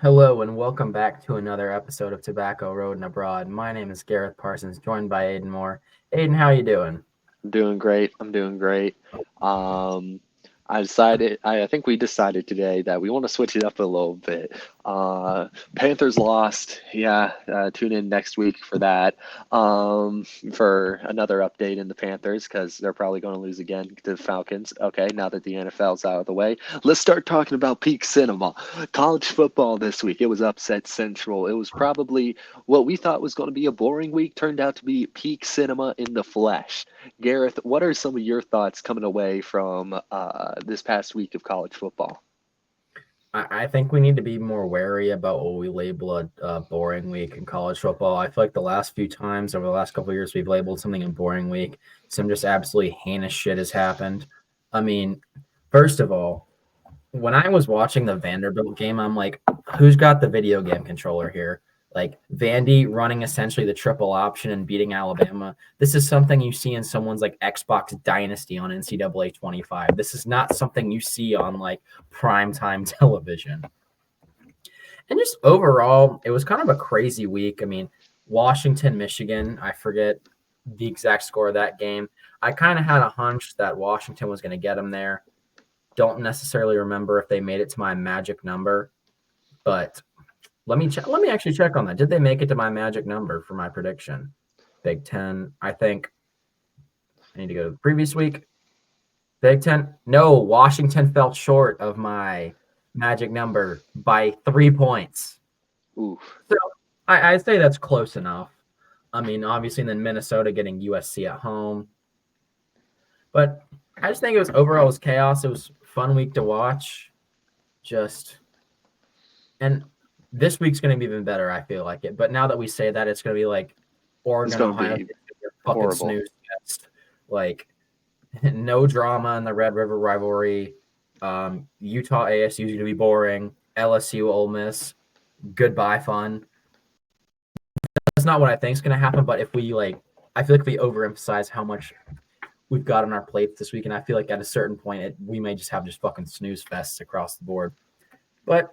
Hello and welcome back to another episode of Tobacco Road and Abroad. My name is Gareth Parsons, joined by Aiden Moore. Aiden, how you doing? Doing great. I'm doing great. Um, I think we decided today that we want to switch it up a little bit. Panthers lost. Yeah, tune in next week for that. For another update in the Panthers because they're probably going to lose again to the Falcons. Okay, now that the NFL's out of the way, let's start talking about peak cinema. College football this week. It was upset central. It was probably what we thought was going to be a boring week turned out to be peak cinema in the flesh. Gareth, what are some of your thoughts coming away from this past week of college football? I think we need to be more wary about what we label a boring week in college football. I feel like the last few times over the last couple of years we've labeled something a boring week. Some just absolutely heinous shit has happened. I mean, first of all, when I was watching the Vanderbilt game, I'm like, who's got the video game controller here? Like Vandy running essentially the triple option and beating Alabama. This is something you see in someone's like Xbox Dynasty on NCAA 25. This is not something you see on like primetime television. And just overall, it was kind of a crazy week. I mean, Washington, Michigan, I forget the exact score of that game. I kind of had a hunch that Washington was going to get them there. Don't necessarily remember if they made it to my magic number, but let me actually check on that. Did they make it to my magic number for my prediction? Big Ten. I think I need to go to the previous week. Big Ten. No, Washington fell short of my magic number by 3 points. Oof. So I'd say that's close enough. I mean, obviously, and then Minnesota getting USC at home. But I just think it was overall it was chaos. It was a fun week to watch. Just and this week's going to be even better. I feel like it. But now that we say that, it's going to be like It's Oregon, going to Ohio be State, fucking horrible. snooze fest. Like no drama in the Red River rivalry. Utah ASU is going to be boring. LSU, Ole Miss, goodbye fun. That's not what I think is going to happen. But if we like, I feel like if we overemphasize how much we've got on our plates this week, and I feel like at a certain point, we may just have just fucking snooze fests across the board. But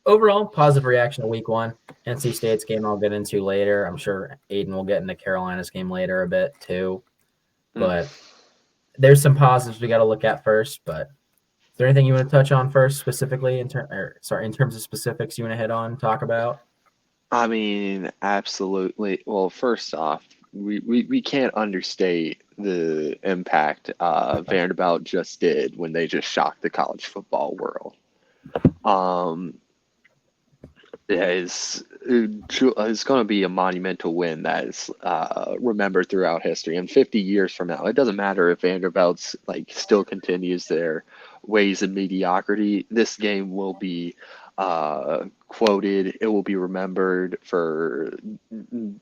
overall, positive reaction to week one. NC State's game I'll get into later. I'm sure Aiden will get into Carolina's game later a bit too. Mm. But there's some positives we got to look at first. But is there anything you want to touch on first, specifically in terms of specifics you want to hit on, talk about? I mean, absolutely. Well, first off, we can't understate the impact Vanderbilt just did when they just shocked the college football world. Um, it's going to be a monumental win that is remembered throughout history. And 50 years from now, it doesn't matter if Vanderbilt's like still continues their ways of mediocrity. This game will be quoted. It will be remembered for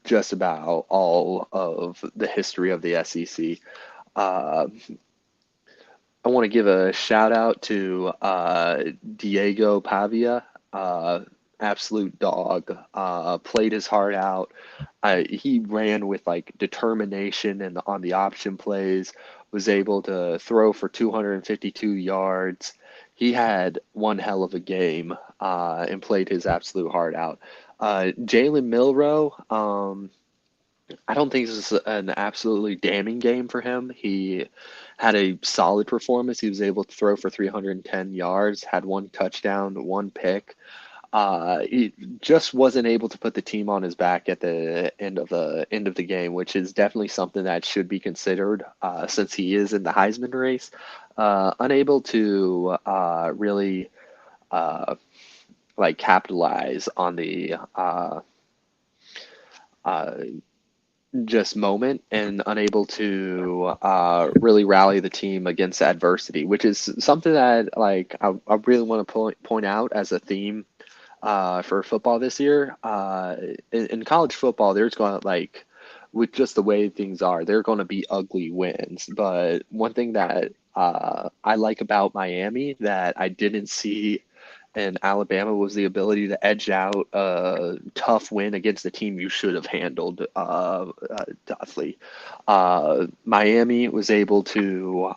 just about all of the history of the SEC. Uh, I want to give a shout out to Diego Pavia, uh, absolute dog. Played his heart out. He ran with like determination and on the option plays. Was able to throw for 252 yards. He had one hell of a game and played his absolute heart out. Jalen Milrow. I don't think this is an absolutely damning game for him. He had a solid performance. He was able to throw for 310 yards, had one touchdown, one pick. He just wasn't able to put the team on his back at the end of the game, which is definitely something that should be considered since he is in the Heisman race. Unable to really uh, like capitalize on the uh, just moment and unable to really rally the team against adversity, which is something that like I really want to point out as a theme for football this year. In college football, there's going to like with just the way things are, they're going to be ugly wins. But one thing that I like about Miami that I didn't see in Alabama was the ability to edge out a tough win against the team you should have handled toughly. Miami was able to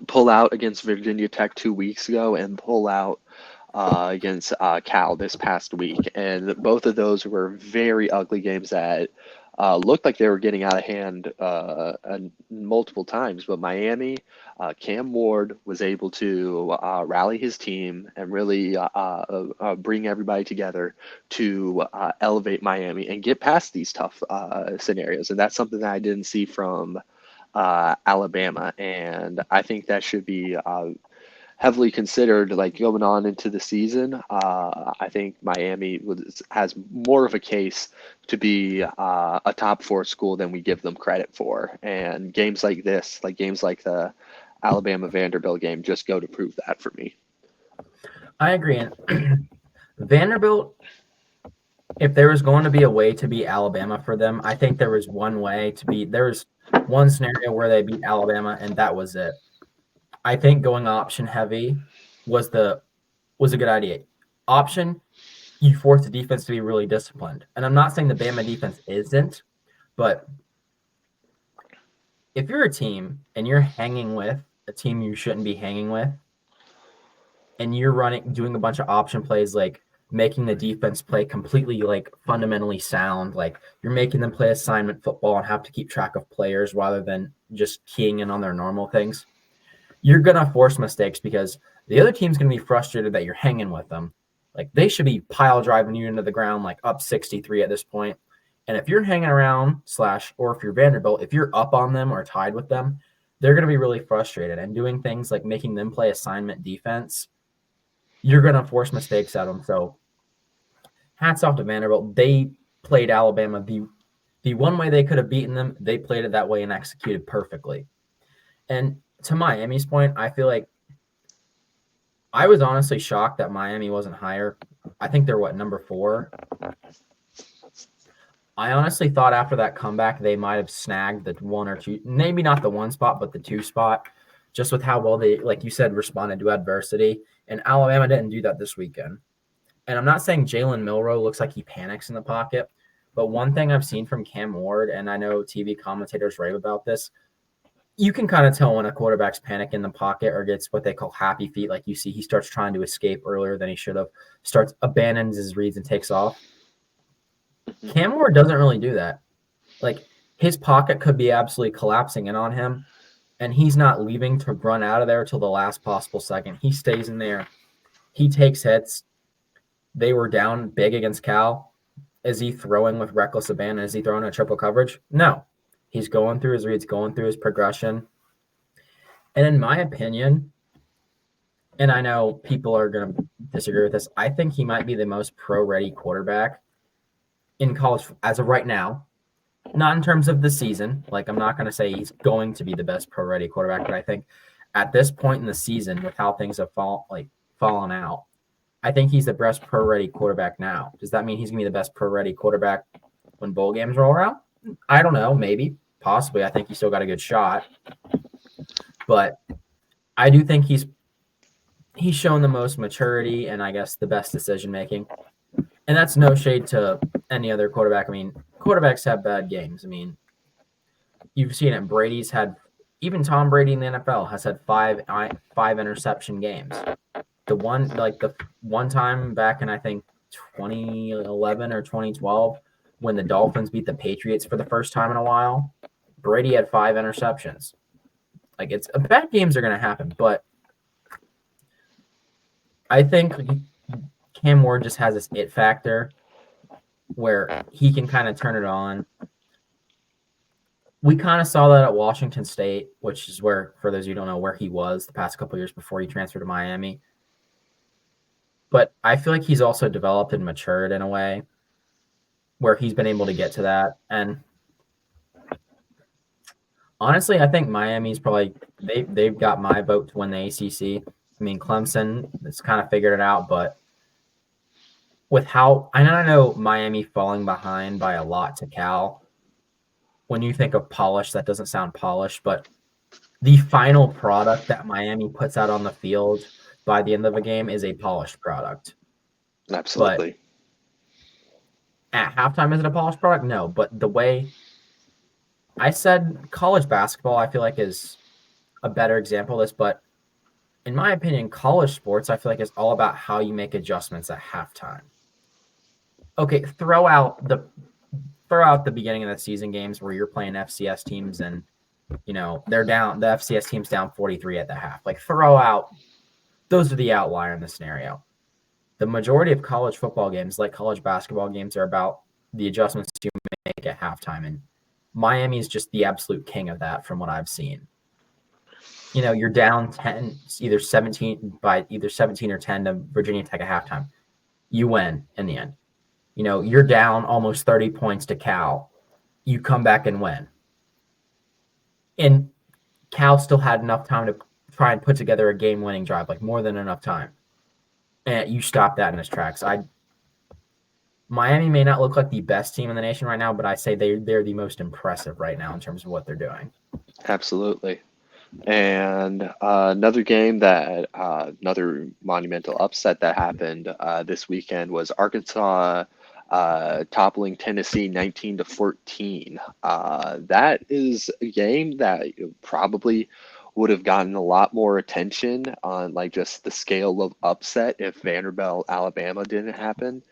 pull out against Virginia Tech 2 weeks ago and pull out against Cal this past week, and both of those were very ugly games that looked like they were getting out of hand multiple times. But Miami, Cam Ward was able to rally his team and really bring everybody together to elevate Miami and get past these tough scenarios. And that's something that I didn't see from Alabama, and I think that should be heavily considered like going on into the season. I think Miami has more of a case to be a top four school than we give them credit for. And games like this, like games like the Alabama Vanderbilt game, just go to prove that for me. I agree. And Vanderbilt, if there was going to be a way to beat Alabama for them, I think there was one way to beat. There was one scenario where they beat Alabama, and that was it. I think going option heavy was a good idea. Option, you force the defense to be really disciplined. And I'm not saying the Bama defense isn't, but if you're a team and you're hanging with a team you shouldn't be hanging with, and you're doing a bunch of option plays, like making the defense play completely like fundamentally sound, like you're making them play assignment football and have to keep track of players rather than just keying in on their normal things, you're going to force mistakes because the other team's going to be frustrated that you're hanging with them. Like they should be pile driving you into the ground, like up 63 at this point. And if you're hanging around or if you're Vanderbilt, if you're up on them or tied with them, they're going to be really frustrated, and doing things like making them play assignment defense, you're going to force mistakes at them. So hats off to Vanderbilt. They played Alabama the one way they could have beaten them. They played it that way and executed perfectly. And to Miami's point, I feel like I was honestly shocked that Miami wasn't higher. I think they're number 4. I honestly thought after that comeback they might have snagged the 1 or 2, maybe not the 1 spot, but the 2 spot, just with how well they, like you said, responded to adversity. And Alabama didn't do that this weekend. And I'm not saying Jalen Milroe looks like he panics in the pocket, but one thing I've seen from Cam Ward, and I know TV commentators rave about this, you can kind of tell when a quarterback's panic in the pocket or gets what they call happy feet. Like you see, he starts trying to escape earlier than he should have, abandons his reads and takes off. Cam Ward doesn't really do that. Like his pocket could be absolutely collapsing in on him, and he's not leaving to run out of there till the last possible second. He stays in there. He takes hits. They were down big against Cal. Is he throwing with reckless abandon? Is he throwing a triple coverage? No. He's going through his reads, going through his progression. And in my opinion, and I know people are going to disagree with this, I think he might be the most pro-ready quarterback in college as of right now. Not in terms of the season. Like, I'm not going to say he's going to be the best pro-ready quarterback, but I think at this point in the season, with how things have fallen out, I think he's the best pro-ready quarterback now. Does that mean he's going to be the best pro-ready quarterback when bowl games roll around? I don't know, maybe, possibly. I think he's still got a good shot. But I do think he's shown the most maturity and I guess the best decision-making. And that's no shade to any other quarterback. I mean, quarterbacks have bad games. I mean, you've seen it. Brady's had, even Tom Brady in the NFL has had five interception games. The one time back in, I think, 2011 or 2012, when the Dolphins beat the Patriots for the first time in a while, Brady had 5 interceptions. Like, it's bad games are going to happen, but I think Cam Ward just has this it factor where he can kind of turn it on. We kind of saw that at Washington State, which is where, for those of you who don't know, where he was the past couple of years before he transferred to Miami. But I feel like he's also developed and matured in a way where he's been able to get to that. And honestly, I think Miami's probably they've got my vote to win the ACC. I mean, Clemson has kind of figured it out, but with how I know Miami falling behind by a lot to Cal. When you think of polish, that doesn't sound polished, but the final product that Miami puts out on the field by the end of a game is a polished product. Absolutely. But at halftime, is it a polished product? No, but the way I said college basketball, I feel like is a better example of this, but in my opinion, college sports, I feel like, is all about how you make adjustments at halftime. Okay, throw out the beginning of the season games where you're playing FCS teams and they're down. The FCS team's down 43 at the half. Like, throw out those are the outlier in the scenario. The majority of college football games, like college basketball games, are about the adjustments you make at halftime, and Miami is just the absolute king of that from what I've seen. You're down 10, either 17 or 10 to Virginia Tech at halftime. You win in the end. You're down almost 30 points to Cal. You come back and win. And Cal still had enough time to try and put together a game-winning drive, like more than enough time. And you stop that in its tracks. Miami may not look like the best team in the nation right now, but I say they're the most impressive right now in terms of what they're doing. Absolutely. And another game that another monumental upset that happened this weekend was Arkansas toppling Tennessee 19-14. That is a game that probably would have gotten a lot more attention on like just the scale of upset if Vanderbilt Alabama didn't happen.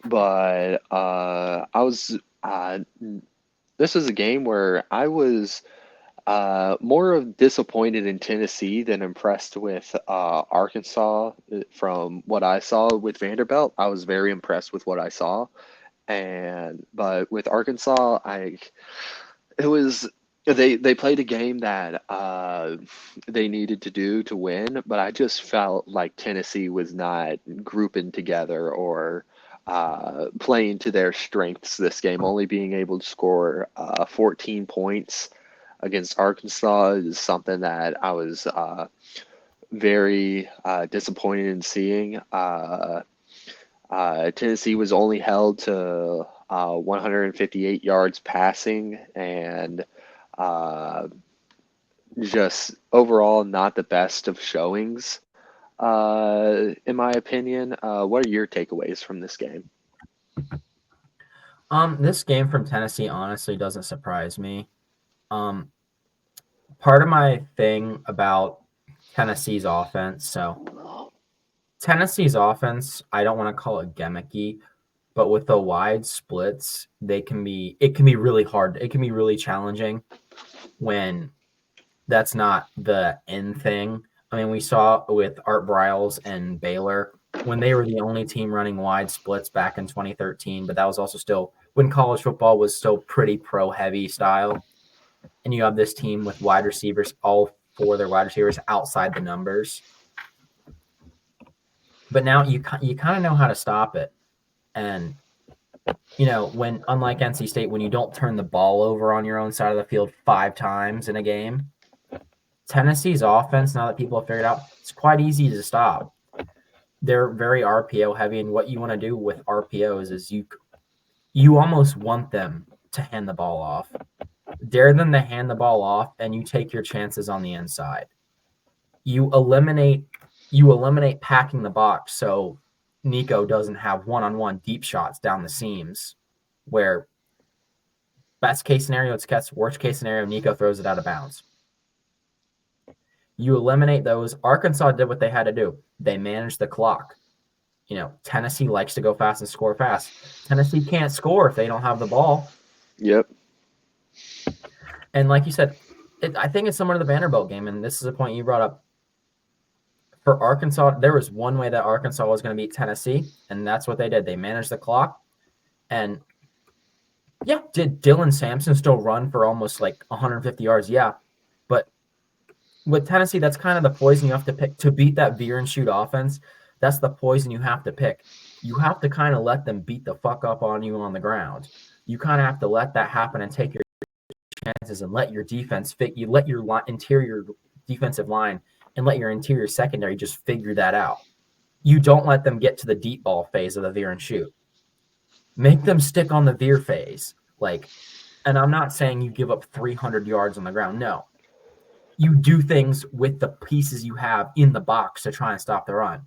But this was a game where I was more of disappointed in Tennessee than impressed with Arkansas from what I saw with Vanderbilt. I was very impressed with what I saw, but with Arkansas, they played a game that they needed to do to win, but I just felt like Tennessee was not grouping together or playing to their strengths this game, only being able to score 14 points against Arkansas is something that I was very disappointed in seeing. Tennessee was only held to 158 yards passing and just overall not the best of showings, in my opinion. What are your takeaways from this game? This game from Tennessee honestly doesn't surprise me. Part of my thing about Tennessee's offense, I don't want to call it gimmicky, but with the wide splits, it can be really hard. It can be really challenging when that's not the end thing. I mean, we saw with Art Briles and Baylor when they were the only team running wide splits back in 2013, but that was also still when college football was still pretty pro-heavy style. And you have this team with wide receivers, all four of their wide receivers outside the numbers. But now you kind of know how to stop it. And, when unlike NC State, when you don't turn the ball over on your own side of the field 5 times in a game, Tennessee's offense, now that people have figured out, it's quite easy to stop. They're very RPO heavy, and what you want to do with RPOs is you almost want them to hand the ball off. Dare them to hand the ball off, and you take your chances on the inside. You eliminate packing the box so Nico doesn't have one-on-one deep shots down the seams where best case scenario it's catch, worst case scenario Nico throws it out of bounds. You eliminate those. Arkansas did what they had to do. They managed the clock. Tennessee likes to go fast and score fast. Tennessee can't score if they don't have the ball. Yep. And like you said, I think it's similar to the Vanderbilt game, and this is a point you brought up. For Arkansas, there was one way that Arkansas was going to beat Tennessee, and that's what they did. They managed the clock. And, yeah, did Dylan Sampson still run for almost like 150 yards? Yeah. But with Tennessee, that's kind of the poison you have to pick. To beat that veer and shoot offense, that's the poison you have to pick. You have to kind of let them beat the fuck up on you on the ground. You kind of have to let that happen and take your chances and let your defense fit. You let your interior defensive line and let your interior secondary just figure that out. You don't let them get to the deep ball phase of the veer and shoot. Make them stick on the veer phase. And I'm not saying you give up 300 yards on the ground. No. You do things with the pieces you have in the box to try and stop the run.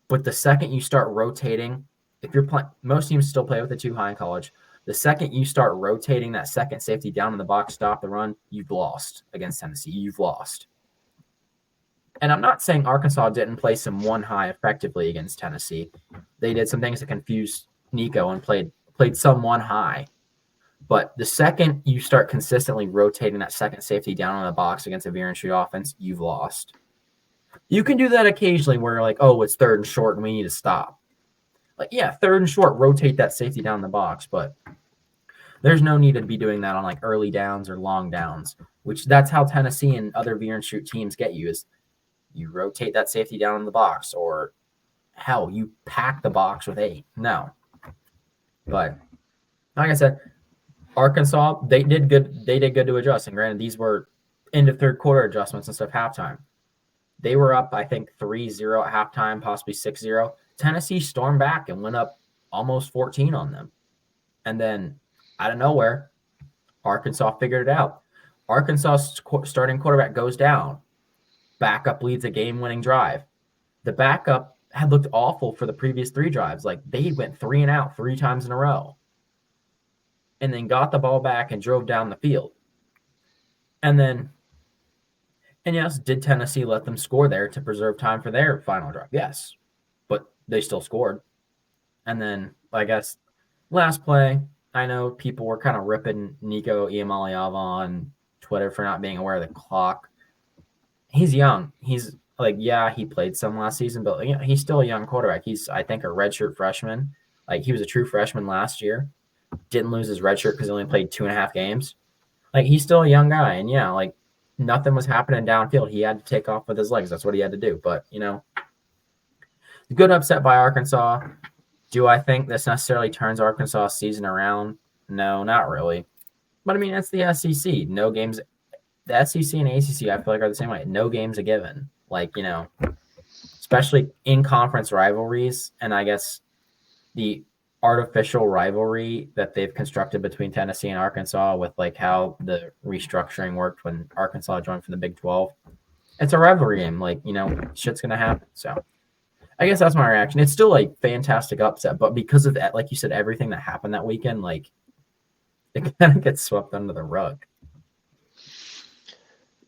But the second you start rotating, if you're playing, most teams still play with the 2 high in college. The second you start rotating that second safety down in the box, stop the run, you've lost against Tennessee. You've lost. And I'm not saying Arkansas didn't play some one high effectively against Tennessee. They did some things to confuse Nico and played some one high. But the second you start consistently rotating that second safety down on the box against a veer and shoot offense, you've lost. You can do that occasionally where you're like, oh, it's third and short and we need to stop. Like, yeah, third and short, rotate that safety down the box, but there's no need to be doing that on like early downs or long downs, which that's how Tennessee and other veer and shoot teams get you is you rotate that safety down in the box, or hell, you pack the box with 8. No. But like I said, Arkansas, they did good. They did good to adjust. And granted, these were end of third quarter adjustments instead of halftime. They were up, I think, 3-0 at halftime, possibly 6-0. Tennessee stormed back and went up almost 14 on them. And then out of nowhere, Arkansas figured it out. Arkansas' starting quarterback goes down. Backup leads a game-winning drive. The backup had looked awful for the previous 3 drives. Like, they went 3 and out 3 times in a row. And then got the ball back and drove down the field. And yes, did Tennessee let them score there to preserve time for their final drive? Yes. But they still scored. And then, I guess, last play, I know people were kind of ripping Nico Iamaleava on Twitter for not being aware of the clock. He's young. He's like, yeah, he played some last season, but he's still a young quarterback. He's, I think, a redshirt freshman. Like, he was a true freshman last year. Didn't lose his redshirt because he only played 2.5 games. Like, he's still a young guy. And yeah, like, nothing was happening downfield. He had to take off with his legs. That's what he had to do. But, good upset by Arkansas. Do I think this necessarily turns Arkansas' season around? No, not really. But, I mean, it's the SEC. No games. The SEC and ACC, I feel like, are the same way. No games a given. Like, especially in conference rivalries. And I guess the artificial rivalry that they've constructed between Tennessee and Arkansas with like how the restructuring worked when Arkansas joined from the Big 12. It's a rivalry game. Like, shit's going to happen. So I guess that's my reaction. It's still a fantastic upset, but because of that, like you said, everything that happened that weekend, like it kind of gets swept under the rug.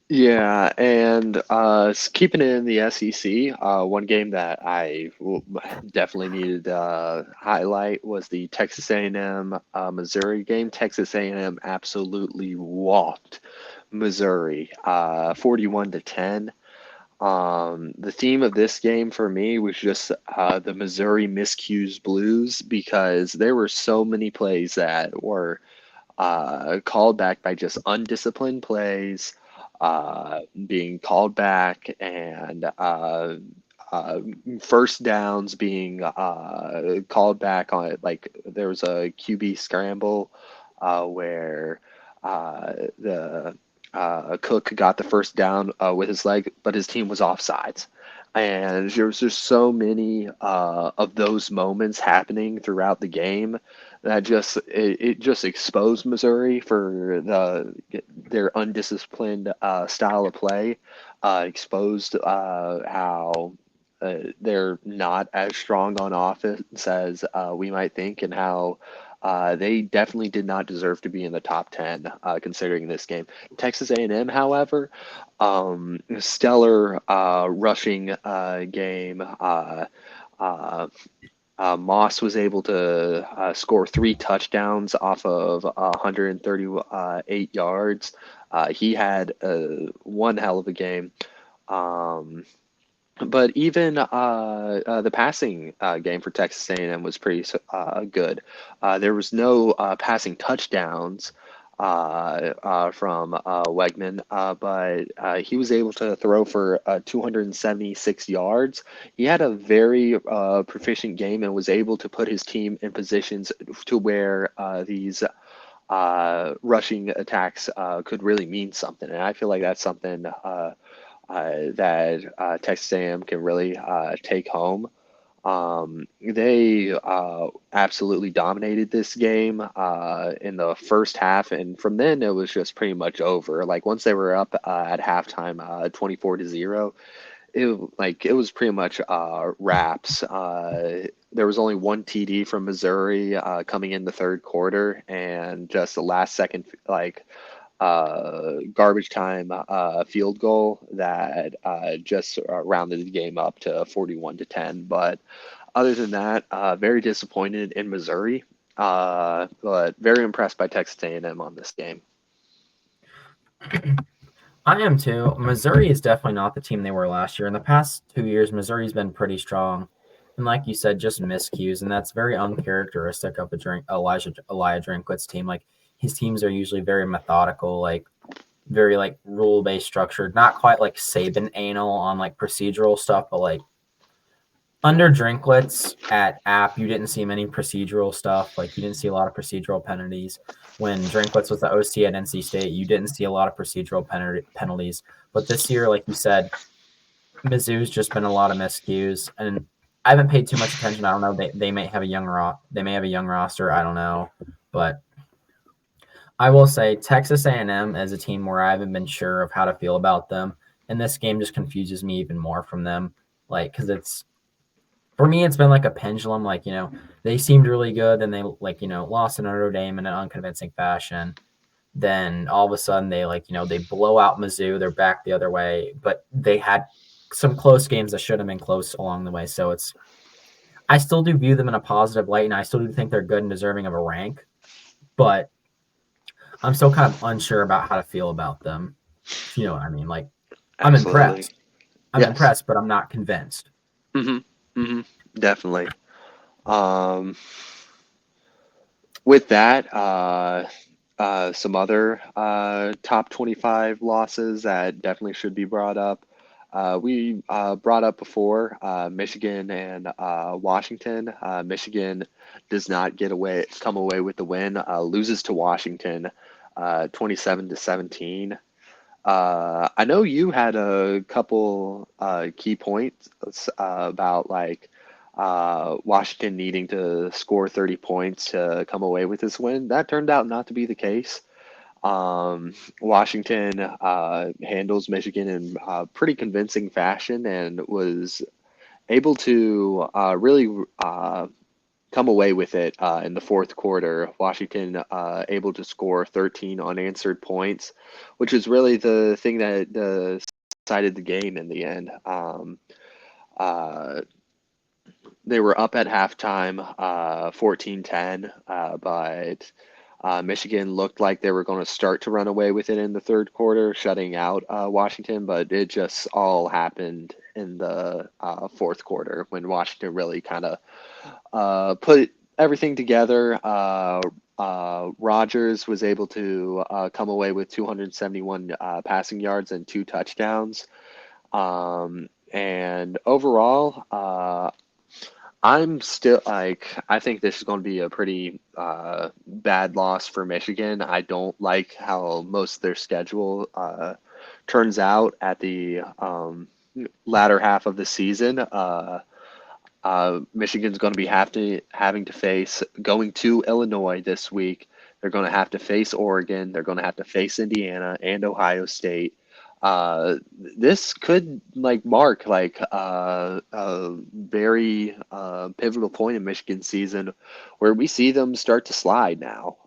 Yeah, and keeping it in the SEC, one game that I definitely needed to highlight was the Texas A&M Missouri game. Texas A&M absolutely walked Missouri, 41-10. The theme of this game for me was just the Missouri miscues blues, because there were so many plays that were called back by just undisciplined plays, being called back, and first downs being called back on it. Like, there was a QB scramble where the Cook got the first down with his leg, but his team was offsides. And there was just so many of those moments happening throughout the game that it just exposed Missouri for their undisciplined style of play, exposed how they're not as strong on offense as we might think, and how they definitely did not deserve to be in the top 10 considering this game. Texas A&M, however, stellar rushing game. Moss was able to score 3 touchdowns off of 138 yards. He had one hell of a game. But even the passing game for Texas A&M was pretty good. There was no passing touchdowns from Wegman, but he was able to throw for 276 yards. He had a very proficient game and was able to put his team in positions to where these rushing attacks could really mean something. And I feel like that's something that Texas A&M can really take home. They absolutely dominated this game in the first half, and from then it was just pretty much over. Like, once they were up at halftime, 24-0, it was pretty much wraps. There was only one TD from Missouri coming in the third quarter, and just the last second garbage time field goal that just rounded the game up to 41-10. But other than that, very disappointed in Missouri, but very impressed by Texas A&M on this game. I am too. Missouri is definitely not the team they were last year. In the past 2 years, Missouri's been pretty strong. And like you said, just miscues, and that's very uncharacteristic of Elijah Drinkwitz's team. Like his teams are usually very methodical, like very like rule based structured, not quite like Saban anal on like procedural stuff, but like under Drinkwitz at App, you didn't see many procedural stuff. Like you didn't see a lot of procedural penalties. When Drinkwitz was the OC at NC State, you didn't see a lot of procedural penalties. But this year, like you said, Mizzou's just been a lot of miscues, and I haven't paid too much attention. I don't know. They may have a young roster. I don't know, but I will say Texas A&M is a team where I haven't been sure of how to feel about them, and this game just confuses me even more from them. Like because it's for me, it's been like a pendulum. Like they seemed really good, then they lost to Notre Dame in an unconvincing fashion. Then all of a sudden they blow out Mizzou. They're back the other way, but they had some close games that should have been close along the way. So I still do view them in a positive light, and I still do think they're good and deserving of a rank, but I'm still kind of unsure about how to feel about them. If you know what I mean? Like I'm impressed. I'm impressed, but I'm not convinced. Definitely. With that, some other top 25 losses that definitely should be brought up. We brought up before Michigan and Washington. Michigan does not come away with the win, loses to Washington 27-17. I know you had a couple key points about like Washington needing to score 30 points to come away with this win. That turned out not to be the case. Washington handles Michigan in pretty convincing fashion and was able to really come away with it in the fourth quarter. Washington able to score 13 unanswered points, which is really the thing that decided the game in the end. They were up at halftime, 14-10, but Michigan looked like they were going to start to run away with it in the third quarter, shutting out Washington, but it just all happened in the fourth quarter when Washington really kind of put everything together. Rogers was able to come away with 271 passing yards and 2 touchdowns. And overall, I'm still I think this is going to be a pretty bad loss for Michigan. I don't like how most of their schedule turns out at the latter half of the season. Michigan's going to be having to face going to Illinois this week. They're going to have to face Oregon. They're going to have to face Indiana and Ohio State. This could mark a very pivotal point in Michigan season where we see them start to slide now.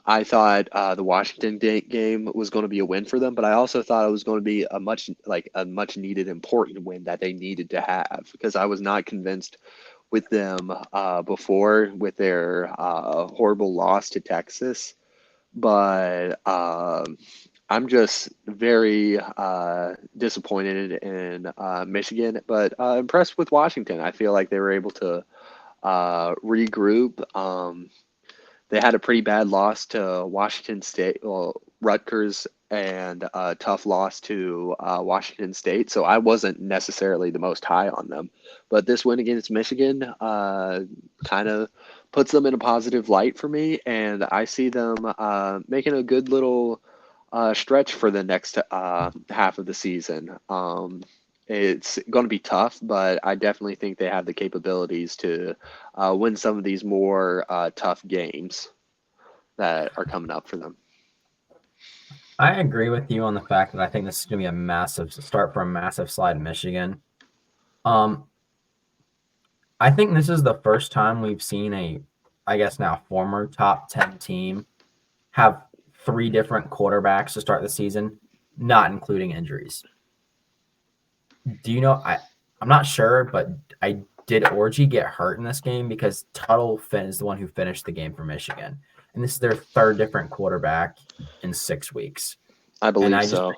I thought the Washington game was going to be a win for them, but I also thought it was going to be a much needed important win that they needed to have, because I was not convinced with them before with their horrible loss to Texas. But I'm just very disappointed in Michigan, but impressed with Washington. I feel like they were able to regroup. They had a pretty bad loss to Washington State, Rutgers, and a tough loss to Washington State. So I wasn't necessarily the most high on them. But this win against Michigan kind of puts them in a positive light for me. And I see them making a good little stretch for the next half of the season. It's going to be tough, but I definitely think they have the capabilities to win some of these more tough games that are coming up for them. I agree with you on the fact that I think this is going to be a massive start for a massive slide in Michigan. I think this is the first time we've seen I guess now former top 10 team have 3 different quarterbacks to start the season, not including injuries. Do you know? I'm not sure, but did Orji get hurt in this game? Because Tuttle is the one who finished the game for Michigan, and this is their 3rd different quarterback in 6 weeks. I believe so.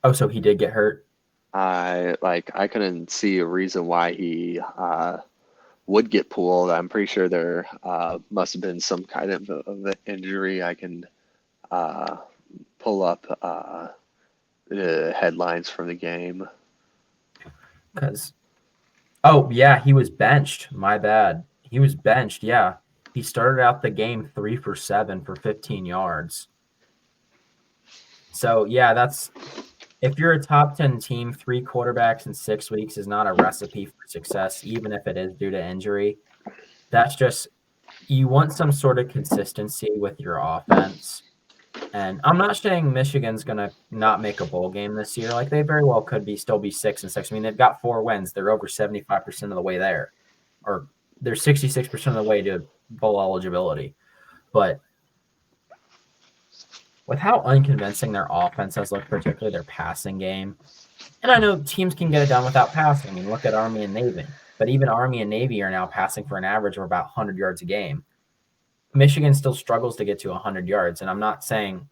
Oh, so he did get hurt? I couldn't see a reason why he would get pulled. I'm pretty sure there must have been some kind of an injury. I can pull up the headlines from the game. Because, oh yeah, he was benched. My bad. He was benched. Yeah, he started out the game 3 for 7 for 15 yards. So yeah, if you're a top 10 team, 3 quarterbacks in 6 weeks is not a recipe for success, even if it is due to injury. That's just, you want some sort of consistency with your offense. And I'm not saying Michigan's going to not make a bowl game this year. Like, they very well could still be 6-6. I mean, they've got 4 wins. They're over 75% of the way there. Or they're 66% of the way to bowl eligibility. But with how unconvincing their offense has looked, particularly their passing game, and I know teams can get it done without passing. I mean, look at Army and Navy. But even Army and Navy are now passing for an average of about 100 yards a game. Michigan still struggles to get to 100 yards, and I'm not saying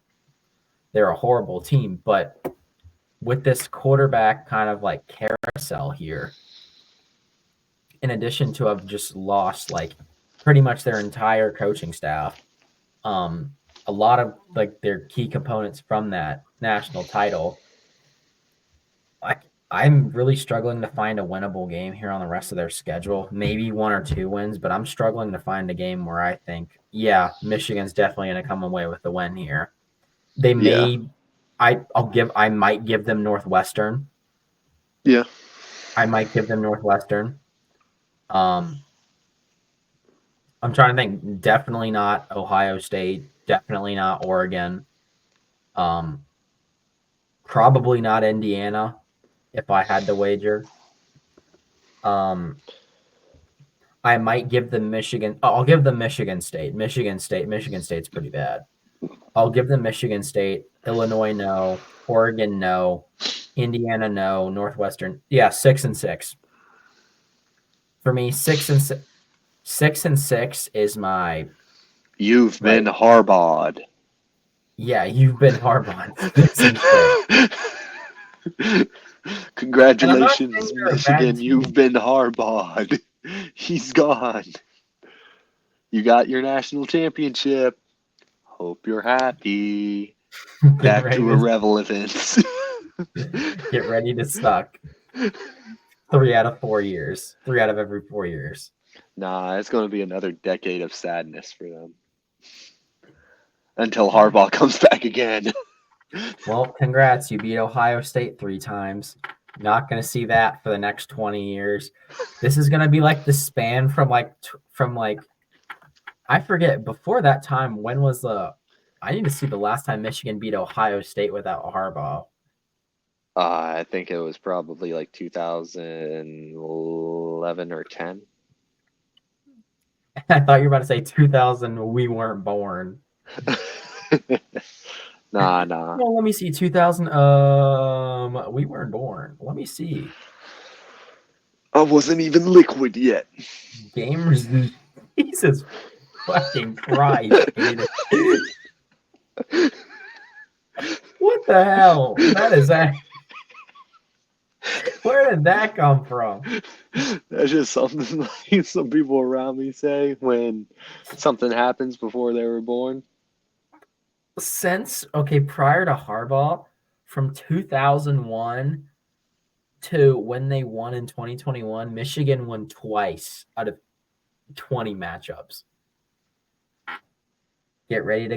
they're a horrible team, but with this quarterback kind of like carousel here, in addition to have just lost like pretty much their entire coaching staff, a lot of like their key components from that national title, I'm really struggling to find a winnable game here on the rest of their schedule. Maybe 1 or 2 wins, but I'm struggling to find a game where I think, yeah, Michigan's definitely going to come away with the win here. They may, I might give them Northwestern. Yeah. I might give them Northwestern. I'm trying to think. Definitely not Ohio State. Definitely not Oregon. Probably not Indiana, if I had to wager. I might give them Michigan. I'll give them Michigan State. Michigan State's pretty bad. I'll give them Michigan State. Illinois, no. Oregon, no. Indiana, no. Northwestern, yeah, 6-6. For me, 6-6. 6-6 is my. You've been Harbaugh'd. Yeah, you've been Harbaugh'd. 6-6. Congratulations, Michigan. You've been Harbaugh'd. He's gone. You got your national championship. Hope you're happy. Back to irrelevance. Get ready to suck. 3 out of 4 years. 3 out of every 4 years. Nah, it's going to be another decade of sadness for them. Until Harbaugh comes back again. Well, congrats. You beat Ohio State 3 times. Not going to see that for the next 20 years. This is going to be like the span from I forget, before that time, when was I need to see the last time Michigan beat Ohio State without Harbaugh. I think it was probably like 2011 or 10. I thought you were about to say 2000, we weren't born. Nah. Well, let me see. 2000. We weren't born. Let me see. I wasn't even liquid yet. Gamers, Jesus fucking Christ! What the hell? That is that. Where did that come from? That's just something like some people around me say when something happens before they were born. Prior to Harbaugh, from 2001 to when they won in 2021, Michigan won twice out of 20 matchups. Get ready to go.